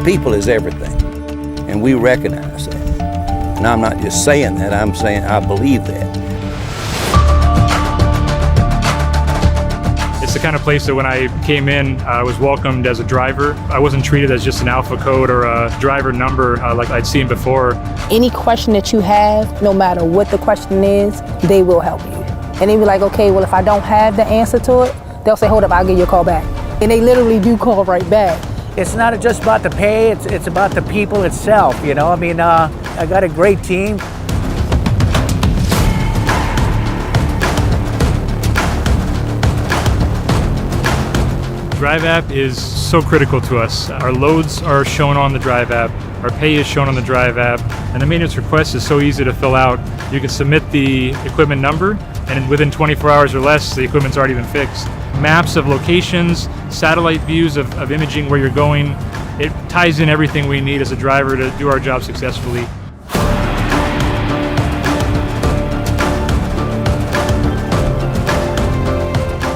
People is everything, and we recognize that. And I'm not just saying that, I'm saying I believe that. It's the kind of place that when I came in, I was welcomed as a driver. I wasn't treated as just an alpha code or a driver number like I'd seen before. Any question that you have, no matter what the question is, they will help you. And they be like, okay, well, if I don't have the answer to it, they'll say, hold up, I'll give you a call back. And they literally do call right back. It's not just about the pay, it's about the people itself, you know? I mean, I got a great team. Drive app is so critical to us. Our loads are shown on the Drive app, our pay is shown on the Drive app, and the maintenance request is so easy to fill out. You can submit the equipment number, and within 24 hours or less, the equipment's already been fixed. Maps of locations, satellite views of imaging where you're going. It ties in everything we need as a driver to do our job successfully.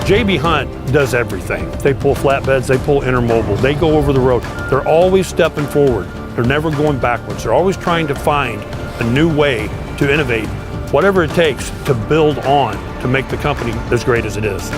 JB Hunt does everything. They pull flatbeds, they pull intermodal, they go over the road. They're always stepping forward. They're never going backwards. They're always trying to find a new way to innovate, whatever it takes to build on to make the company as great as it is.